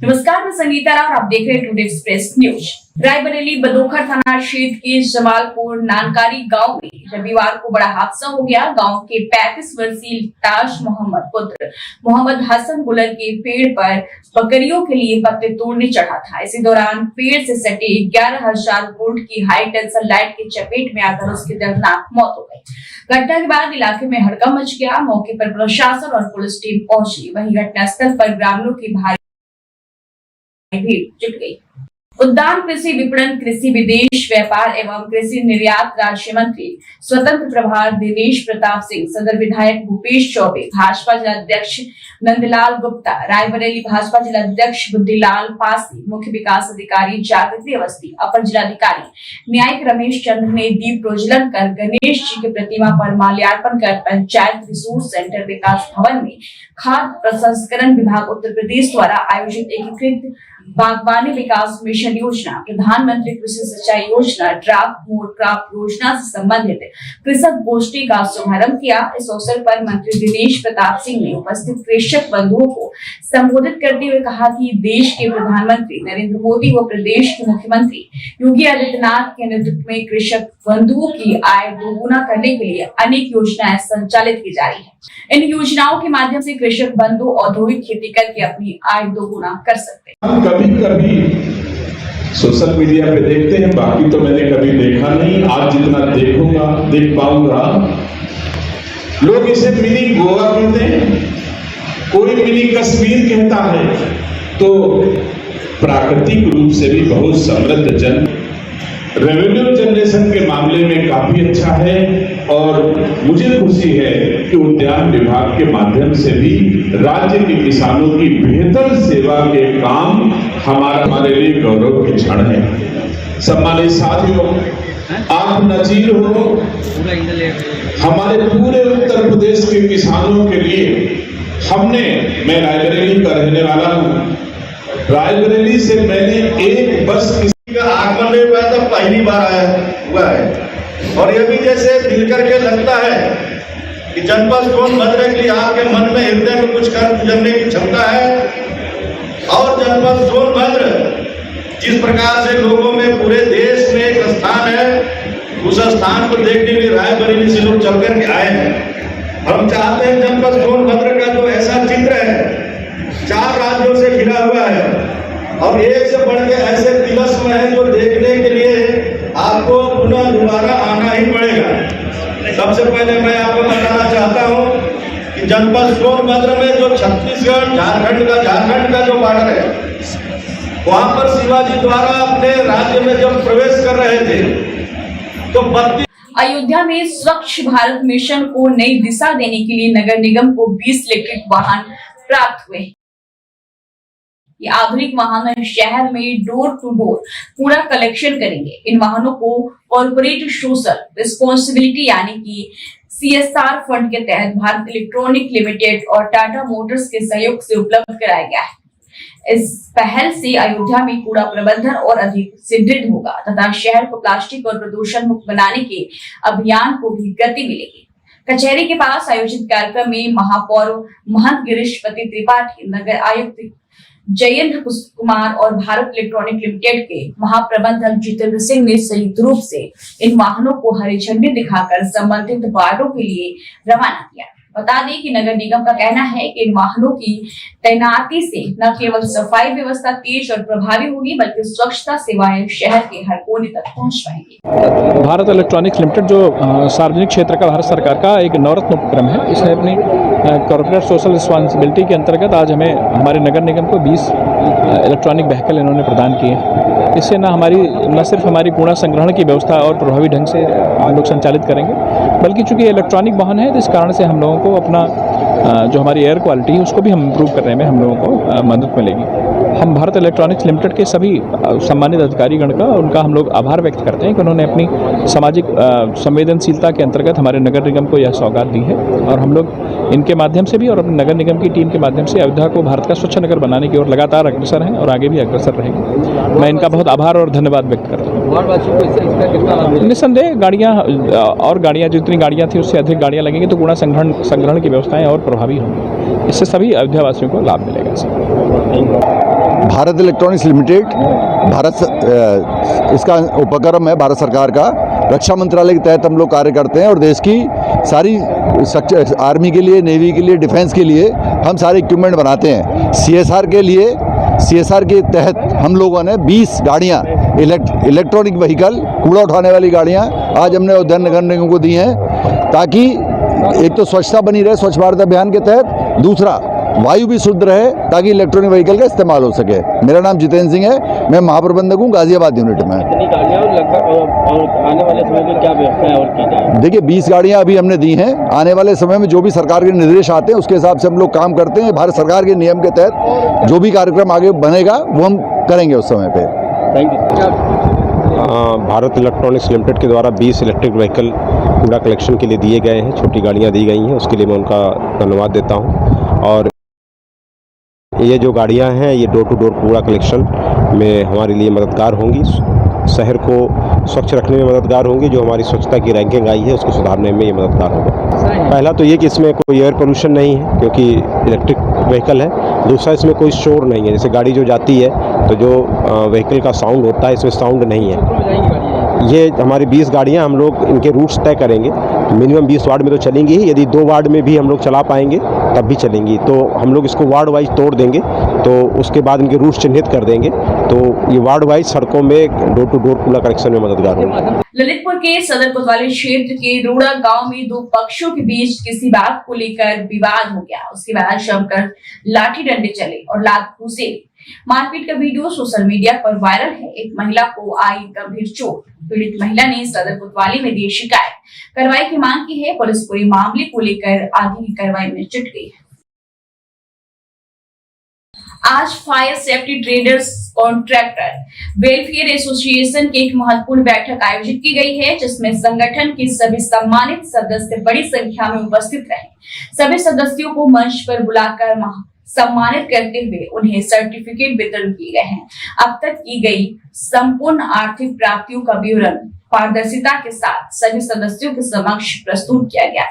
नमस्कार, मैं संगीता राव और आप देख रहे हैं टुडे एक्सप्रेस न्यूज। रायबरेली बदोखर थाना क्षेत्र के जमालपुर नानकारी गांव में रविवार को बड़ा हादसा हो गया। गांव के 35 वर्षीय ताज मोहम्मद पुत्र मोहम्मद हसन गुलर के पेड़ पर बकरियों के लिए पत्ते तोड़ने चढ़ा था। इसी दौरान पेड़ से सटे 11,000 वोल्ट की हाई टेंशन लाइट की चपेट में आकर उसकी दर्दनाक मौत हो गई। घटना के बाद इलाके में हड़कंप मच गया। मौके पर प्रशासन और पुलिस टीम पहुंची। वहीं घटनास्थल पर ग्रामीणों की भारी भीड़ जुट गई। उद्यान कृषि विपणन, कृषि विदेश व्यापार एवं कृषि निर्यात राज्य मंत्री स्वतंत्र प्रभार दिनेश प्रताप सिंह, सदर विधायक भूपेश चौबे, भाजपा जिलाध्यक्ष नंदलाल गुप्ता, रायबरेली भाजपा जिलाध्यक्ष बुद्धिलाल पासी, मुख्य विकास अधिकारी जागृति अवस्थी, अपर जिलाधिकारी न्यायिक रमेश चंद्र ने दीप प्रज्वलन कर गणेश जी की प्रतिमा पर माल्यार्पण कर पंचायत रिसोर्स सेंटर विकास भवन में खाद्य प्रसंस्करण विभाग उत्तर प्रदेश द्वारा आयोजित एकीकृत बागवानी विकास मिशन योजना, प्रधानमंत्री कृषि सिंचाई योजना, ड्राफ्ट मोर क्रॉप योजना से संबंधित कृषक गोष्ठी का शुभारंभ किया। इस अवसर पर मंत्री दिनेश प्रताप सिंह ने उपस्थित कृषक बंधुओं को संबोधित करते हुए कहा कि देश के प्रधानमंत्री नरेंद्र मोदी व प्रदेश के मुख्यमंत्री योगी आदित्यनाथ के नेतृत्व में कृषक बंधुओं की आय दोगुना करने के लिए अनेक योजनाएं संचालित की जा रही है। इन योजनाओं के माध्यम से कृषक बंधु औद्योगिक खेती करके अपनी आय दोगुना कर सकते हैं। हम कभी सोशल मीडिया पे देखते हैं, बाकी तो मैंने कभी देखा नहीं। आज जितना देख पाऊंगा, लोग इसे मिनी गोवा कहते हैं, कोई मिनी कश्मीर कहता है। तो प्राकृतिक रूप से भी बहुत समृद्ध जन, रेवेन्यू जनरेशन के मामले में काफी अच्छा है। और मुझे खुशी है कि उद्यान विभाग के माध्यम से भी राज्य के किसानों की बेहतर सेवा के काम हमारे लिए गौरव के क्षण है। सम्मानित साथियों, आप नजीर हो हमारे पूरे उत्तर प्रदेश के किसानों के लिए। मैं रायबरेली का रहने वाला हूँ। रायबरेली से मैंने एक बस का आगमन नहीं हुआ था, पहली बार हुआ है। और ये भी जैसे मिलकर के लगता है कि जनपद सोनभद्र के लिए आपके मन में हृदय में कुछ कर गुजरने की क्षमता है। और जनपद सोनभद्र जिस प्रकार से लोगों में पूरे देश में एक स्थान है, उस स्थान को देखने के लिए रायबरेली से लोग चल करके आए हैं। हम चाहते हैं जनपद सोनभद्र का जो ऐसा चित्र है, 4 राज्यों से घिरा हुआ है और एक से बढ़ के ऐसे तिलस्म है जो देखने के लिए आपको पुनः दोबारा आना ही पड़ेगा। सबसे पहले मैं आपको बताना चाहता हूं कि जनपद सोनभद्र में जो छत्तीसगढ़ झारखंड का जो बॉर्डर है, वहां पर शिवाजी द्वारा अपने राज्य में जब प्रवेश कर रहे थे तो 32 अयोध्या में स्वच्छ भारत मिशन को नई दिशा देने के लिए नगर निगम को 20 इलेक्ट्रिक वाहन प्राप्त हुए। ये आधुनिक वाहन शहर में डोर टू डोर कूड़ा कलेक्शन करेंगे। इन वाहनों को कॉर्पोरेट सोशल रिस्पॉन्सिबिलिटी यानी कि CSR फंड के तहत भारत इलेक्ट्रॉनिक लिमिटेड और टाटा मोटर्स के सहयोग से उपलब्ध कराया गया है। इस पहल से अयोध्या में कूड़ा प्रबंधन और अधिक सुदृढ़ होगा तथा शहर को प्लास्टिक और प्रदूषण मुक्त बनाने के अभियान को भी गति मिलेगी। कचहरी के पास आयोजित कार्यक्रम में महापौर महंत गिरीशपति त्रिपाठी, नगर आयुक्त जयेंद्र कुमार और भारत इलेक्ट्रॉनिक लिमिटेड के महाप्रबंधक जितेंद्र सिंह ने संयुक्त रूप से इन वाहनों को हरी झंडी दिखाकर संबंधित वार्डों के लिए रवाना किया। बता दें कि नगर निगम का कहना है कि इन वाहनों की तैनाती से न केवल सफाई व्यवस्था तेज और प्रभावी होगी, बल्कि स्वच्छता सेवाएं शहर के हर कोने तक पहुंच पाएंगी। भारत इलेक्ट्रॉनिक्स लिमिटेड जो सार्वजनिक क्षेत्र का भारत सरकार का एक नवरत्न उपक्रम है, इसने अपनी कॉर्पोरेट सोशल रिस्पॉन्सिबिलिटी के अंतर्गत आज हमें हमारे नगर निगम को 20 इलेक्ट्रॉनिक व्हीकल इन्होंने प्रदान किए हैं। इससे न सिर्फ हमारी कूड़ा संग्रहण की व्यवस्था और प्रभावी ढंग से हम लोग संचालित करेंगे, बल्कि चूंकि इलेक्ट्रॉनिक वाहन है, इस कारण से हम लोगों को अपना जो हमारी एयर क्वालिटी है उसको भी हम इम्प्रूव करने में हम लोगों को मदद मिलेगी। हम भारत इलेक्ट्रॉनिक्स लिमिटेड के सभी सम्मानित अधिकारीगण का उनका हम लोग आभार व्यक्त करते हैं कि उन्होंने अपनी सामाजिक संवेदनशीलता के अंतर्गत हमारे नगर निगम को यह सौगात दी है। और हम लोग इनके माध्यम से भी और अपने नगर निगम की टीम के माध्यम से अयोध्या को भारत का स्वच्छ नगर बनाने की ओर लगातार अग्रसर हैं और आगे भी अग्रसर रहेंगे। मैं इनका बहुत आभार और धन्यवाद व्यक्त करता हूँ। निस्संदेह गाड़ियाँ जितनी गाड़ियाँ थी उससे अधिक गाड़ियाँ लगेंगी तो कूड़ा संग्रहण की व्यवस्थाएं और प्रभावी होंगी। इससे सभी अयोध्या वासियों को लाभ मिलेगा। भारत इलेक्ट्रॉनिक्स लिमिटेड इसका उपक्रम है भारत सरकार का। रक्षा मंत्रालय के तहत हम लोग कार्य करते हैं और देश की सारी आर्मी के लिए, नेवी के लिए, डिफेंस के लिए हम सारे इक्विपमेंट बनाते हैं। CSR के तहत हम लोगों ने 20 गाड़ियाँ इलेक्ट्रॉनिक व्हीकल, कूड़ा उठाने वाली गाड़ियाँ आज हमने उद्यान नगर निगम को दी हैं, ताकि एक तो स्वच्छता बनी रहे स्वच्छ भारत अभियान के तहत, दूसरा वायु भी शुद्ध रहे ताकि इलेक्ट्रॉनिक व्हीकल का इस्तेमाल हो सके। मेरा नाम जितेंद्र सिंह है, मैं महाप्रबंधक हूँ गाजियाबाद यूनिट में। आने वाले समय में क्या व्यवस्था और की जाए? देखिए 20 गाड़ियाँ अभी हमने दी हैं। आने वाले समय में जो भी सरकार के निर्देश आते हैं उसके हिसाब से हम लोग काम करते हैं। भारत सरकार के नियम के तहत जो भी कार्यक्रम आगे बनेगा वो हम करेंगे उस समय पे। Thank you. Bharat electronics limited के द्वारा 20 इलेक्ट्रिक व्हीकल कूड़ा कलेक्शन के लिए दिए गए हैं, छोटी गाड़ियां दी गई हैं, उसके लिए मैं उनका धन्यवाद देता हूं। और ये जो गाड़ियां हैं ये डोर टू डोर कूड़ा कलेक्शन में हमारे लिए मददगार होंगी, शहर को स्वच्छ रखने में मददगार होंगी। जो हमारी स्वच्छता की रैंकिंग आई है उसको सुधारने में ये मददगार होगा। पहला तो ये कि इसमें कोई एयर पोल्यूशन नहीं है क्योंकि इलेक्ट्रिक व्हीकल है। दूसरा, इसमें कोई शोर नहीं है, जैसे गाड़ी जो जाती है तो जो व्हीकल का साउंड होता है इसमें साउंड नहीं है। ये हमारी 20 गाड़ियाँ हम लोग इनके रूट्स तय करेंगे, मिनिमम 20 वार्ड में तो चलेंगी ही, यदि 2 वार्ड में भी हम लोग चला पाएंगे तब भी चलेंगी। तो हम लोग इसको वार्ड वाइज तोड़ देंगे, तो उसके बाद इनके रूट्स चिन्हित कर देंगे, तो ये वार्ड वाइज सड़कों में डोर टू डोर कूड़ा कलेक्शन में मददगार होगा। ललितपुर के सदर कोतवाली क्षेत्र के रोड़ा गांव में 2 पक्षों के बीच किसी बात को लेकर विवाद हो गया। उसके बाद जमकर लाठी डंडे चले और लात घूसे। मारपीट का वीडियो सोशल मीडिया पर वायरल है। एक महिला को आई गंभीर चोट। पीड़ित महिला ने सदर कोतवाली में दी शिकायत, कार्रवाई की मांग की है। पुलिस पूरे मामले को लेकर आगे की कार्रवाई में जुट गई है। आज fire safety traders contractor welfare association की एक महत्वपूर्ण बैठक आयोजित की गई है, जिसमें संगठन के सभी सम्मानित सदस्य बड़ी संख्या में उपस्थित रहे। सभी सदस्यों को मंच पर बुलाकर सम्मानित करते हुए उन्हें सर्टिफिकेट वितरण किए गए हैं। अब तक की गई संपूर्ण आर्थिक प्राप्तियों का विवरण पारदर्शिता के साथ सभी सदस्यों के समक्ष प्रस्तुत किया गया।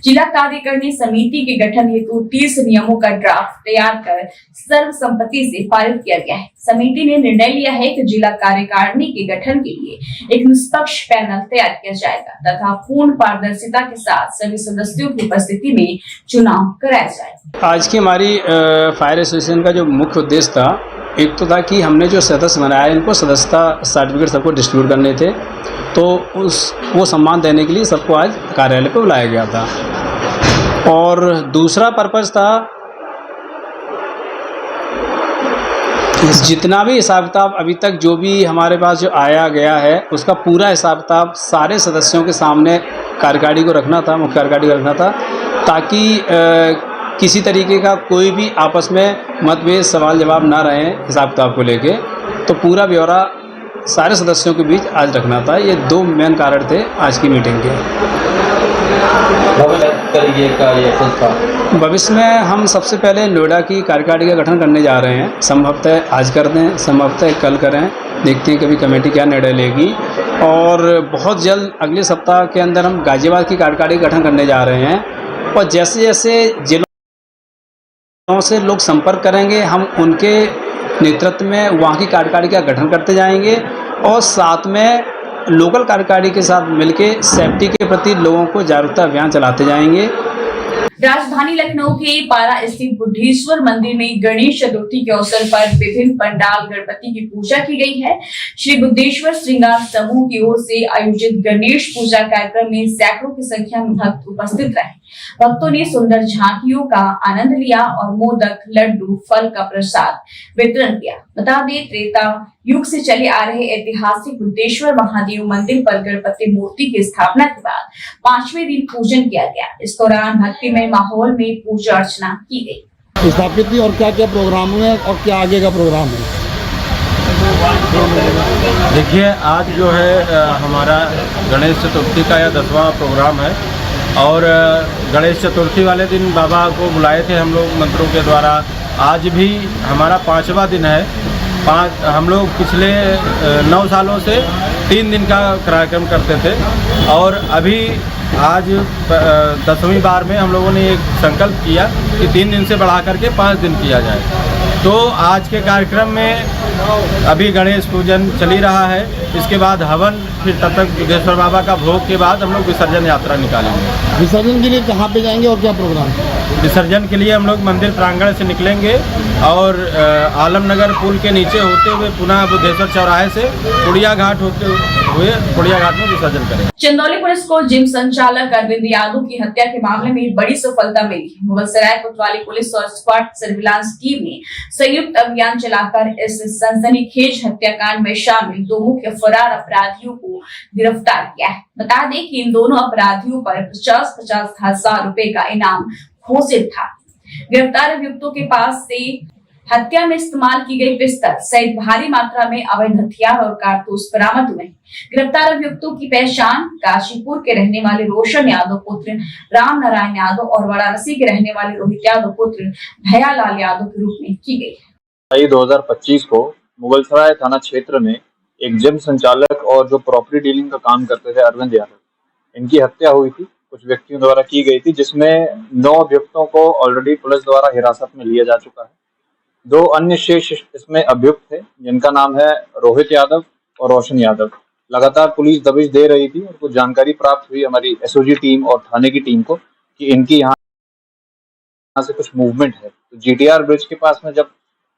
जिला कार्यकारिणी समिति के गठन हेतु 30 नियमों का ड्राफ्ट तैयार कर सर्वसम्मति से पारित किया गया है। समिति ने निर्णय लिया है कि जिला कार्यकारिणी के गठन के लिए एक निष्पक्ष पैनल तैयार किया जाएगा तथा पूर्ण पारदर्शिता के साथ सभी सदस्यों की उपस्थिति में चुनाव कराया जाएगा। आज की हमारी फायर एसोसिएशन का जो मुख्य उद्देश्य था, एक तो था कि हमने जो सदस्य बनाया इनको सदस्यता सर्टिफिकेट सबको डिस्ट्रीब्यूट करने थे, तो वो सम्मान देने के लिए सबको आज कार्यालय पे बुलाया गया था। और दूसरा पर्पज़ था जितना भी हिसाब किताब अभी तक जो भी हमारे पास जो आया गया है उसका पूरा हिसाब किताब सारे सदस्यों के सामने कार्यकारिणी को रखना था, मुख्य कार्यकारिणी को रखना था, ताकि किसी तरीके का कोई भी आपस में मतभेद सवाल जवाब ना रहे हिसाब किताब को लेके। तो पूरा ब्यौरा सारे सदस्यों के बीच आज रखना था। ये 2 मेन कारण थे आज की मीटिंग के। भविष्य में हम सबसे पहले नोएडा की कार्यकारिणी का गठन करने जा रहे हैं। संभवतः आज कर दें, संभवतः कल करें, देखते हैं कभी कमेटी क्या निर्णय लेगी। और बहुत जल्द अगले सप्ताह के अंदर हम गाजियाबाद की कार्यकारिणी का गठन करने जा रहे हैं। और जैसे जैसे जिलों से लोग संपर्क करेंगे हम उनके नेतृत्व में वहाँ की कार्यकारिणी का गठन करते जाएंगे और साथ में लोकल कार्यकारिणी के साथ मिलके सेफ्टी के प्रति लोगों को जागरूकता अभियान चलाते जाएंगे। राजधानी लखनऊ के पारा स्थित बुद्धेश्वर मंदिर में गणेश चतुर्थी के अवसर पर विभिन्न पंडाल गणपति की पूजा की गई है। श्री बुद्धेश्वर श्रृंगार समूह की ओर से आयोजित गणेश पूजा कार्यक्रम में सैकड़ों की संख्या में भक्त उपस्थित रहे। भक्तों ने सुंदर झांकियों का आनंद लिया और मोदक, लड्डू, फल का प्रसाद वितरण किया। बता दें, त्रेता युग से चले आ रहे ऐतिहासिक बुद्धेश्वर महादेव मंदिर पर गणपति मूर्ति की स्थापना के बाद 5वें दिन पूजन किया गया। इस दौरान भक्तिमय माहौल में पूजा अर्चना की गई। स्थापित की और क्या क्या प्रोग्राम हुए और क्या आगे का प्रोग्राम है? देखिए, आज जो है हमारा गणेश चतुर्थी का यह 10वां प्रोग्राम है और गणेश चतुर्थी वाले दिन बाबा को बुलाए थे हम लोग मंत्रों के द्वारा। आज भी हमारा 5वां दिन है। हम लोग पिछले 9 सालों से 3 दिन का कार्यक्रम करते थे और अभी आज 10वीं बार में हम लोगों ने एक संकल्प किया कि 3 दिन से बढ़ा करके 5 दिन किया जाए। तो आज के कार्यक्रम में अभी गणेश पूजन चल ही रहा है, इसके बाद हवन, फिर तब तक दुधेश्वर बाबा का भोग के बाद हम लोग विसर्जन यात्रा निकालेंगे। विसर्जन के लिए कहाँ पे जाएंगे और क्या प्रोग्राम है? विसर्जन के लिए हम लोग मंदिर प्रांगण से निकलेंगे और आलमनगर पुल के नीचे होते हुए पुनः बुद्धेश्वर चौराहे से पुड़िया घाट होते हुए पुड़िया घाट में विसर्जन करेंगे। चंदौली पुलिस को जिम संचालक अरविंद यादव की हत्या के मामले में बड़ी सफलता मिली। मुगलसराय कोतवाली पुलिस और स्क्वाड सर्विलांस टीम ने संयुक्त अभियान चलाकर इस सनसनीखेज हत्याकांड में शामिल 2 मुख्य फरार अपराधियों को गिरफ्तार किया है। बता दें कि इन दोनों अपराधियों पर 50-50 हजार रुपए का इनाम घोषित था। गिरफ्तार अभियुक्तों के पास से हत्या में इस्तेमाल की गई पिस्तल सहित भारी मात्रा में अवैध हथियार और कारतूस बरामद हुए। गिरफ्तार अभियुक्तों की पहचान काशीपुर के रहने वाले रोशन यादव पुत्र राम नारायण यादव और वाराणसी के रहने वाले रोहित यादव पुत्र भैयालाल यादव के रूप में की गई। 2025 को मुगलसराय थाना क्षेत्र में एक जिम संचालक और जो प्रॉपर्टी डीलिंग का काम करते थे अरविंद यादव, इनकी हत्या हुई थी, कुछ व्यक्तियों द्वारा की गई थी, जिसमें 9 अभियुक्तों को ऑलरेडी पुलिस द्वारा हिरासत में लिया जा चुका है। 2 अन्य शेष इसमें अभियुक्त थे जिनका नाम है रोहित यादव और रोशन यादव। लगातार पुलिस दबिश दे रही थी और कुछ जानकारी प्राप्त हुई हमारी एसओजी टीम और थाने की टीम को कि इनकी यहाँ से कुछ मूवमेंट है। तो जीटीआर ब्रिज के पास में जब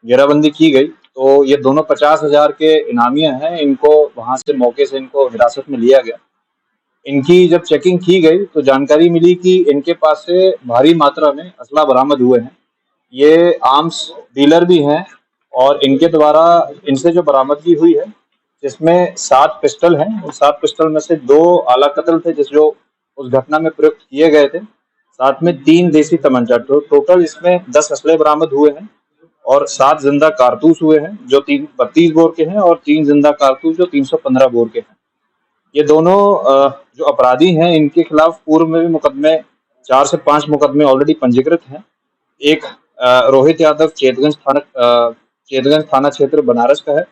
घेराबंदी की गई तो ये दोनों 50,000 के इनामिया हैं, इनको वहां से मौके से इनको हिरासत में लिया गया। इनकी जब चेकिंग की गई तो जानकारी मिली कि इनके पास से भारी मात्रा में असला बरामद हुए हैं। ये आर्म्स डीलर भी हैं और इनके द्वारा इनसे जो बरामदगी हुई है जिसमें 7 पिस्टल हैं और 7 पिस्टल में से 2 आला कत्ल थे जो उस घटना में प्रयुक्त किए गए थे, साथ में 3 देसी तमंचा। टोटल इसमें 10 असले बरामद हुए हैं और 7 जिंदा कारतूस हुए हैं जो 32 बोर के हैं और 3 जिंदा कारतूस जो 315 बोर के हैं। ये दोनों जो अपराधी हैं इनके खिलाफ पूर्व में भी मुकदमे 4 से 5 मुकदमे ऑलरेडी पंजीकृत हैं। एक रोहित यादव चेतगंज थाना क्षेत्र बनारस का है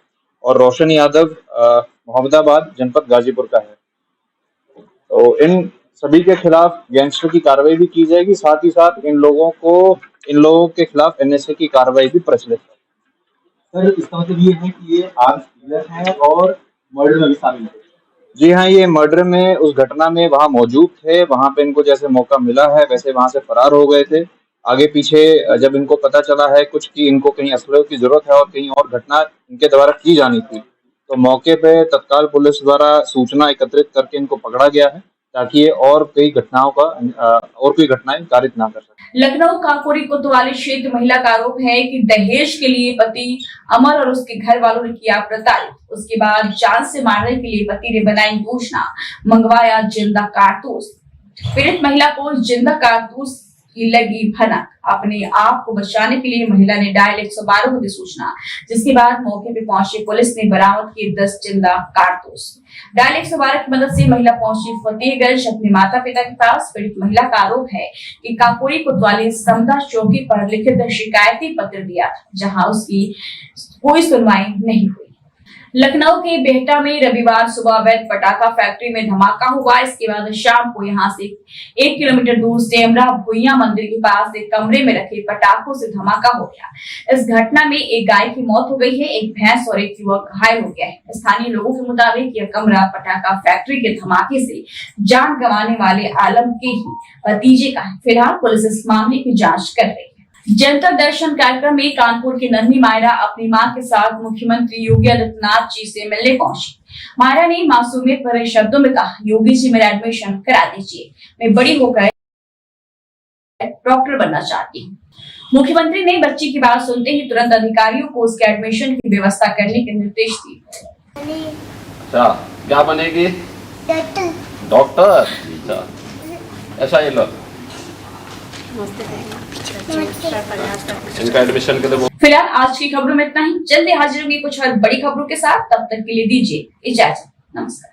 और रोशन यादव मोहम्मदाबाद जनपद गाजीपुर का है। तो इन सभी के खिलाफ गैंगस्टर की कार्रवाई भी की जाएगी, साथ ही साथ इन लोगों के खिलाफ एनएसए की कार्रवाई भी प्रचलित है। सर, इसका मतलब ये है कि ये आर्म्स डीलर हैं और मर्डर में भी शामिल है? जी हाँ, ये मर्डर में उस घटना में वहाँ मौजूद थे, वहाँ पे इनको जैसे मौका मिला है वैसे वहाँ से फरार हो गए थे। आगे पीछे जब इनको पता चला है कुछ कि इनको कहीं असले की जरूरत है और कहीं और घटना इनके द्वारा की जानी थी, तो मौके पे तत्काल पुलिस द्वारा सूचना एकत्रित करके इनको पकड़ा गया है ताकि ये और कोई घटनाएं कारित ना कर सके। लखनऊ काकोरी कोतवाली क्षेत्र महिला का आरोप है कि दहेज के लिए पति अमर और उसके घर वालों ने किया प्रताड़ित। उसके बाद जान से मारने के लिए पति ने बनाई योजना, मंगवाया जिंदा कारतूस। पीड़ित महिला को जिंदा कारतूस की लगी भनक। अपने आप को बचाने के लिए महिला ने डायल 112 को दी सूचना, जिसके बाद मौके पे पहुंची पुलिस ने बरामद किए 10 जिंदा कारतूस। डायल 112 की मदद से महिला पहुंची फतेहगंज अपने माता पिता के पास। पीड़ित महिला का आरोप है कि काकोरी कोतवाली समदा चौकी पर लिखित शिकायती पत्र दिया था, जहां उसकी कोई सुनवाई नहीं हुई। लखनऊ के बेहटा में रविवार सुबह अवैध पटाखा फैक्ट्री में धमाका हुआ। इसके बाद शाम को यहां से 1 किलोमीटर दूर सेमरा भुइया मंदिर के पास एक कमरे में रखे पटाखों से धमाका हो गया। इस घटना में एक गाय की मौत हो गई है, एक भैंस और एक युवक घायल हो गया है। स्थानीय लोगों के मुताबिक यह कमरा पटाखा फैक्ट्री के धमाके से जान गंवाने वाले आलम के ही भतीजे का है। फिलहाल पुलिस इस मामले की जाँच कर रही है। जनता दर्शन कार्यक्रम में कानपुर की नन्ही मायरा अपनी मां के साथ मुख्यमंत्री योगी आदित्यनाथ जी से मिलने पहुंची। मायरा ने मासूमियत भरे शब्दों में कहा, योगी जी मेरा एडमिशन करा दीजिए, मैं बड़ी होकर डॉक्टर बनना चाहती हूँ। मुख्यमंत्री ने बच्ची की बात सुनते ही तुरंत अधिकारियों को उसके एडमिशन की व्यवस्था करने के निर्देश दिए। अच्छा, क्या बनेगी? डॉक्टर। ऐसा ये लो इनका एडमिशन के लिए। फिलहाल आज की खबरों में इतना ही। जल्दी हाजिर होंगे कुछ और बड़ी खबरों के साथ। तब तक के लिए दीजिए इजाजत। नमस्कार।